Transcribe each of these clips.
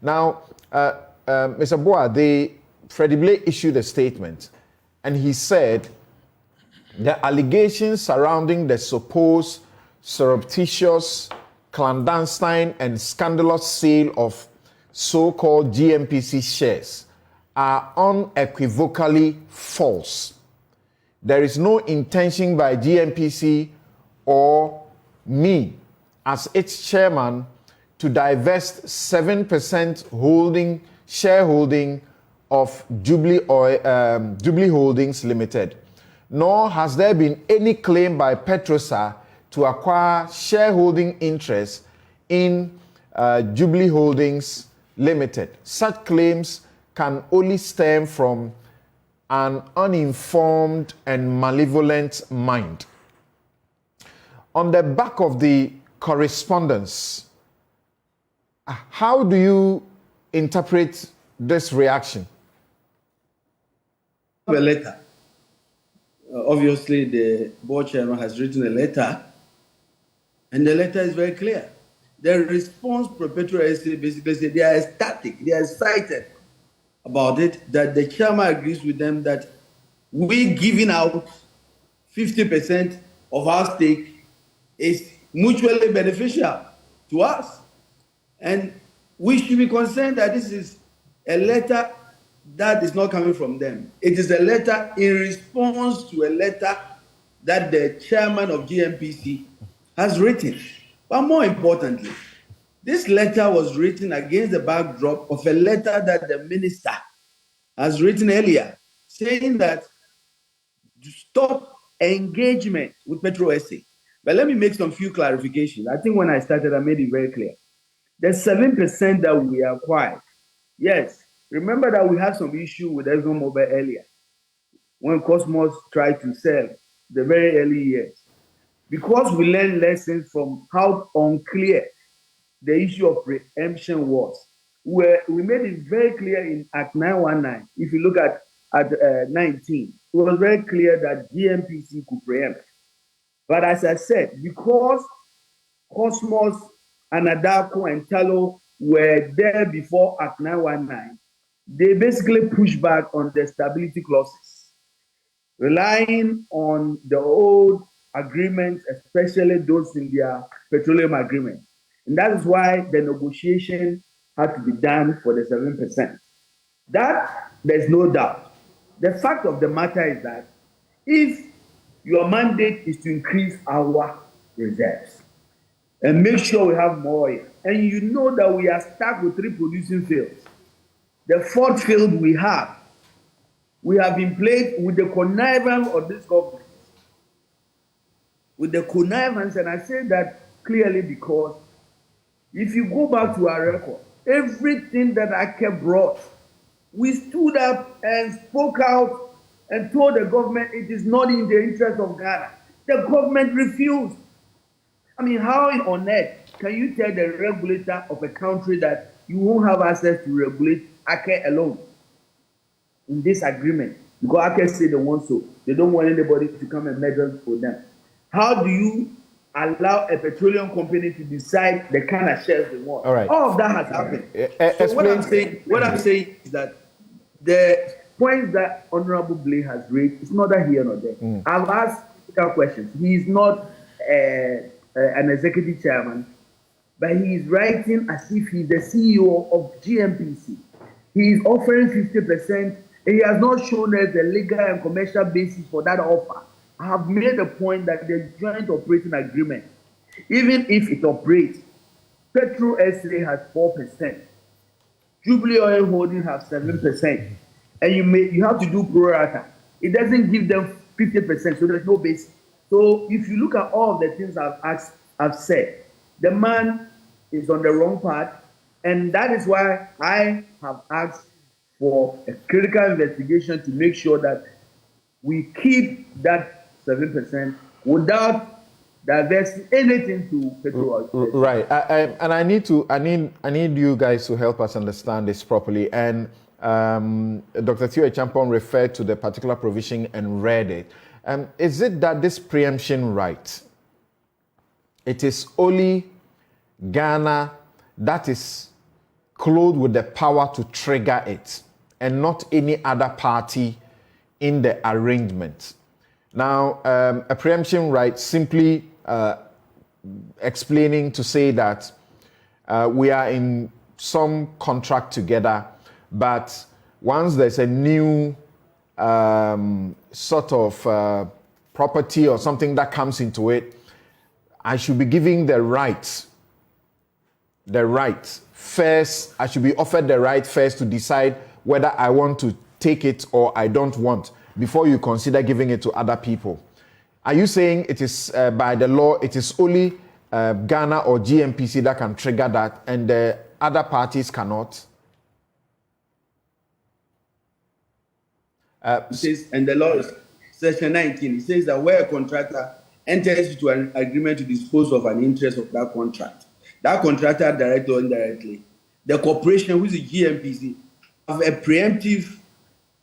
Now, Mr. Buah, Freddie Blay issued a statement, and he said the allegations surrounding the supposed surreptitious, clandestine, and scandalous sale of so-called GNPC shares are unequivocally false. There is no intention by GNPC or me as its chairman to divest 7% shareholding of Jubilee Holdings Limited, nor has there been any claim by PetroSA to acquire shareholding interest in Jubilee Holdings Limited. Such claims can only stem from an uninformed and malevolent mind. On the back of the correspondence, how do you interpret this reaction? A letter. Obviously, the board chairman has written a letter, and the letter is very clear. The response from PetroSA basically said they are ecstatic, they are excited about it, that the chairman agrees with them that we giving out 50% of our stake is mutually beneficial to us. And we should be concerned that this is a letter that is not coming from them. It is a letter in response to a letter that the chairman of GNPC has written. But more importantly, this letter was written against the backdrop of a letter that the minister has written earlier, saying that to stop engagement with PetroSA. But let me make some few clarifications. I think when I started, I made it very clear. The 7% that we acquired, yes, remember that we had some issue with ExxonMobil earlier when Cosmos tried to sell the very early years. Because we learned lessons from how unclear the issue of preemption was, where we made it very clear in Act 919. If you look at 19, it was very clear that GNPC could preempt. But as I said, because Cosmos and Adako and Talo were there before Act 919, they basically pushed back on the stability clauses, relying on the old agreements, especially those in their petroleum agreement. And that is why the negotiation had to be done for the 7%. That, there's no doubt. The fact of the matter is that if your mandate is to increase our reserves and make sure we have more oil, and you know that we are stuck with 3 producing fields, the 4th field we have been played with the connivance of this government. With the connivance, and I say that clearly because if you go back to our record, everything that Ake brought, we stood up and spoke out and told the government it is not in the interest of Ghana. The government refused. I mean, how on earth can you tell the regulator of a country that you won't have access to regulate Ake alone in this agreement? Because Ake said they want so. They don't want anybody to come and meddle for them. How do you allow a petroleum company to decide the kind of shares they want? All right. All of that has happened. So what I'm saying is that the points that Honorable Blay has raised is neither here nor there. I've asked questions. He is not an executive chairman, but he is writing as if he's the CEO of GNPC. He is offering 50%, and he has not shown us the legal and commercial basis for that offer. I have made a point that the joint operating agreement, even if it operates, PetroSA has 4%, Jubilee Oil Holding has 7%, and you have to do pro rata. It doesn't give them 50%, so there's no basis. So if you look at all of the things I've said, the man is on the wrong path, and that is why I have asked for a critical investigation to make sure that we keep that 7% without divesting anything to petrol. Right, and I need you guys to help us understand this properly. And Dr. Theo Champon referred to the particular provision and read it. Is it that this preemption right, it is only Ghana that is clothed with the power to trigger it, and not any other party in the arrangement. Now, a preemption right simply explaining to say that we are in some contract together, but once there's a new sort of property or something that comes into it, I should be giving the right first. I should be offered the right first to decide whether I want to take it or I don't want, before you consider giving it to other people. Are you saying it is by the law, it is only Ghana or GNPC that can trigger that, and the other parties cannot? It says, and the law is section 19. It says that where a contractor enters into an agreement to dispose of an interest of that contract, that contractor, directly or indirectly, the corporation, which is GNPC, have a preemptive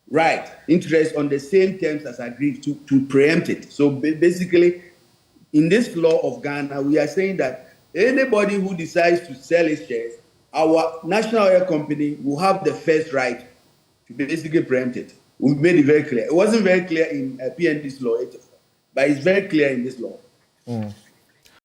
right, interest on the same terms as agreed to preempt it. So basically, in this law of Ghana, we are saying that anybody who decides to sell his shares, our national oil company will have the first right to basically preempt it. We've made it very clear. It wasn't very clear in PND's law, but it's very clear in this law.